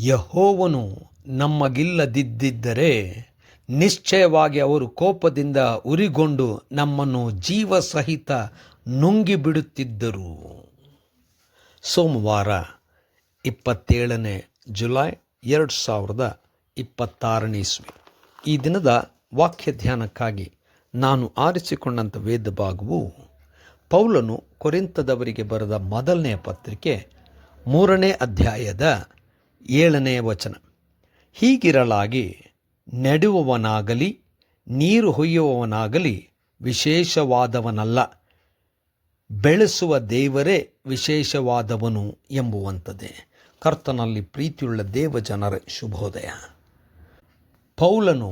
ಯೆಹೋವನು ನಮಗಿಲ್ಲದಿದ್ದರೆ ನಿಶ್ಚಯವಾಗಿ ಅವರು ಕೋಪದಿಂದ ಉರಿಗೊಂಡು ನಮ್ಮನ್ನು ಜೀವಸಹಿತ ನುಂಗಿಬಿಡುತ್ತಿದ್ದರು. ಸೋಮವಾರ 27 ಜುಲೈ 2026 ಇಸ್ವಿ. ಈ ದಿನದ ವಾಕ್ಯ ಧ್ಯಾನಕ್ಕಾಗಿ ನಾನು ಆರಿಸಿಕೊಂಡಂಥ ವೇದ ಭಾಗವು ಪೌಲನು ಕೊರಿಂಥದವರಿಗೆ ಬರೆದ ಮೊದಲನೆಯ ಪತ್ರಿಕೆ 3ನೇ ಅಧ್ಯಾಯದ 7ನೇ ವಚನ. ಹೀಗಿರಲಾಗಿ ನೆಡುವವನಾಗಲಿ ನೀರು ಹೊಯ್ಯುವವನಾಗಲಿ ವಿಶೇಷವಾದವನಲ್ಲ, ಬೆಳೆಸುವ ದೇವರೇ ವಿಶೇಷವಾದವನು ಎಂಬುವಂಥದ್ದೇ. ಕರ್ತನಲ್ಲಿ ಪ್ರೀತಿಯುಳ್ಳ ದೇವಜನರ ಶುಭೋದಯ. ಪೌಲನು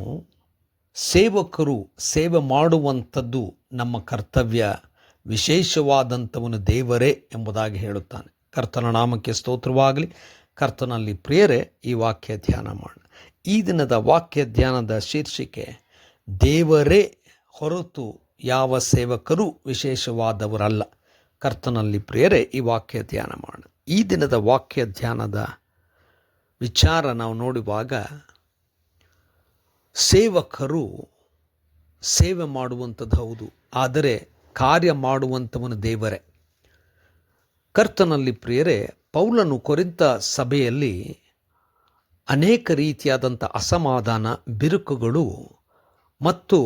ಸೇವಕರು ಸೇವೆ ಮಾಡುವಂಥದ್ದು ನಮ್ಮ ಕರ್ತವ್ಯ, ವಿಶೇಷವಾದಂಥವನು ದೇವರೇ ಎಂಬುದಾಗಿ ಹೇಳುತ್ತಾನೆ. ಕರ್ತನ ನಾಮಕ್ಕೆ ಸ್ತೋತ್ರವಾಗಲಿ. ಕರ್ತನಲ್ಲಿ ಪ್ರಿಯರೇ, ಈ ವಾಕ್ಯ ಧ್ಯಾನ ಮಾಡೋಣ. ಈ ದಿನದ ವಾಕ್ಯ ಧ್ಯಾನದ ಶೀರ್ಷಿಕೆ ದೇವರೇ ಹೊರತು ಯಾವ ಸೇವಕರು ವಿಶೇಷವಾದವರಲ್ಲ. ಕರ್ತನಲ್ಲಿ ಪ್ರಿಯರೇ, ಈ ವಾಕ್ಯ ಧ್ಯಾನ ಮಾಡೋಣ. ಈ ದಿನದ ವಾಕ್ಯ ಧ್ಯಾನದ ವಿಚಾರ ನಾವು ನೋಡುವಾಗ ಸೇವಕರು ಸೇವೆ ಮಾಡುವಂಥದ್ದು ಹೌದು, ಆದರೆ ಕಾರ್ಯ ಮಾಡುವಂಥವನು ದೇವರೇ. ಕರ್ತನಲ್ಲಿ ಪ್ರಿಯರೇ, ಪೌಲನು ಕೊರಿಂಥ ಸಭೆಯಲ್ಲಿ ಅನೇಕ ರೀತಿಯಾದಂಥ ಅಸಮಾಧಾನ, ಬಿರುಕುಗಳು ಮತ್ತು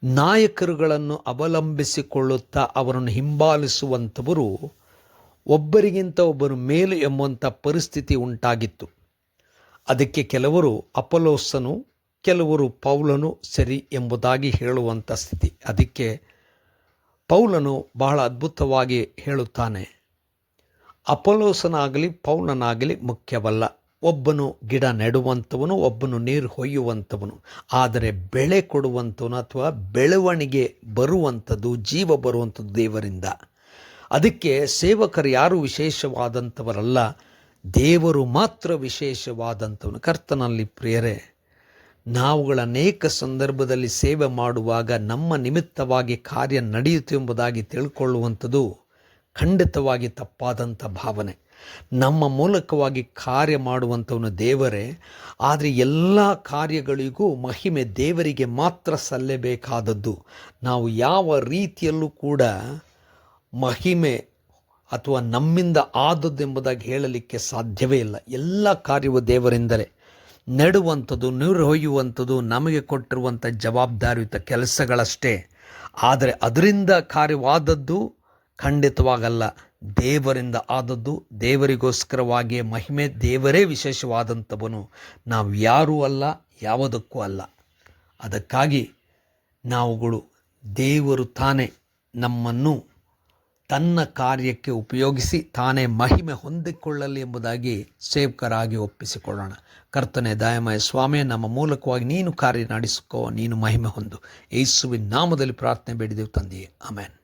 ನಾಯಕರುಗಳನ್ನು ಅವಲಂಬಿಸಿಕೊಳ್ಳುತ್ತಾ ಅವರನ್ನು ಹಿಂಬಾಲಿಸುವಂಥವರು ಒಬ್ಬರಿಗಿಂತ ಒಬ್ಬರು ಮೇಲು ಎಂಬುವಂಥ ಪರಿಸ್ಥಿತಿ ಉಂಟಾಗಿತ್ತು. ಅದಕ್ಕೆ ಕೆಲವರು ಅಪೊಲ್ಲೋಸನು, ಕೆಲವರು ಪೌಲನು ಸರಿ ಎಂಬುದಾಗಿ ಹೇಳುವಂಥ ಸ್ಥಿತಿ. ಅದಕ್ಕೆ ಪೌಲನು ಬಹಳ ಅದ್ಭುತವಾಗಿ ಹೇಳುತ್ತಾನೆ, ಅಪೊಲ್ಲೋಸನಾಗಲಿ ಪೌಲನಾಗಲಿ ಮುಖ್ಯವಲ್ಲ. ಒಬ್ಬನು ಗಿಡ ನೆಡುವಂಥವನು, ಒಬ್ಬನು ನೀರು ಹೊಯ್ಯುವಂಥವನು, ಆದರೆ ಬೆಳೆ ಕೊಡುವಂಥವನು ಅಥವಾ ಬೆಳವಣಿಗೆ ಬರುವಂಥದ್ದು, ಜೀವ ಬರುವಂಥದ್ದು ದೇವರಿಂದ. ಅದಕ್ಕೆ ಸೇವಕರು ಯಾರು ವಿಶೇಷವಾದಂಥವರಲ್ಲ, ದೇವರು ಮಾತ್ರ ವಿಶೇಷವಾದಂಥವನು. ಕರ್ತನಲ್ಲಿ ಪ್ರಿಯರೇ, ನಾವುಗಳ ಅನೇಕ ಸಂದರ್ಭದಲ್ಲಿ ಸೇವೆ ಮಾಡುವಾಗ ನಮ್ಮ ನಿಮಿತ್ತವಾಗಿ ಕಾರ್ಯ ನಡೆಯುತ್ತೆ ಎಂಬುದಾಗಿ ತಿಳ್ಕೊಳ್ಳುವಂಥದ್ದು ಖಂಡಿತವಾಗಿ ತಪ್ಪಾದಂಥ ಭಾವನೆ. ನಮ್ಮ ಮೂಲಕವಾಗಿ ಕಾರ್ಯ ಮಾಡುವಂಥವನು ದೇವರೇ, ಆದರೆ ಎಲ್ಲ ಕಾರ್ಯಗಳಿಗೂ ಮಹಿಮೆ ದೇವರಿಗೆ ಮಾತ್ರ ಸಲ್ಲಬೇಕಾದದ್ದು. ನಾವು ಯಾವ ರೀತಿಯಲ್ಲೂ ಕೂಡ ಮಹಿಮೆ ಅಥವಾ ನಮ್ಮಿಂದ ಆದದ್ದು ಎಂಬುದಾಗಿ ಹೇಳಲಿಕ್ಕೆ ಸಾಧ್ಯವೇ ಇಲ್ಲ. ಎಲ್ಲ ಕಾರ್ಯವು ದೇವರಿಂದಲೇ. ನೆಡುವಂಥದ್ದು, ನೀರು ಹೊಯ್ಯುವಂಥದ್ದು ನಮಗೆ ಕೊಟ್ಟಿರುವಂಥ ಜವಾಬ್ದಾರಿಯುತ ಕೆಲಸಗಳಷ್ಟೇ. ಆದರೆ ಅದರಿಂದ ಕಾರ್ಯವಾದದ್ದು ಖಂಡಿತವಾಗಲ್ಲ, ದೇವರಿಂದ ಆದದ್ದು. ದೇವರಿಗೋಸ್ಕರವಾಗಿಯೇ ಮಹಿಮೆ, ದೇವರೇ ವಿಶೇಷವಾದಂಥವನು, ನಾವು ಯಾರೂ ಅಲ್ಲ, ಯಾವುದಕ್ಕೂ ಅಲ್ಲ. ಅದಕ್ಕಾಗಿ ನಾವುಗಳು ದೇವರು ತಾನೇ ನಮ್ಮನ್ನು ತನ್ನ ಕಾರ್ಯಕ್ಕೆ ಉಪಯೋಗಿಸಿ ತಾನೇ ಮಹಿಮೆ ಹೊಂದಿಕೊಳ್ಳಲಿ ಎಂಬುದಾಗಿ ಸೇವಕರಾಗಿ ಒಪ್ಪಿಸಿಕೊಳ್ಳೋಣ. ಕರ್ತನೆ ದಯಾಮಯ ಸ್ವಾಮಿ, ನಮ್ಮ ಮೂಲಕವಾಗಿ ನೀನು ಕಾರ್ಯ ನಡೆಸಿಕೋ, ನೀನು ಮಹಿಮೆ ಹೊಂದು. ಯೇಸುವಿನ ನಾಮದಲ್ಲಿ ಪ್ರಾರ್ಥನೆ ಬೇಡಿದೆವು ತಂದೆಯೇ, ಆಮೆನ್.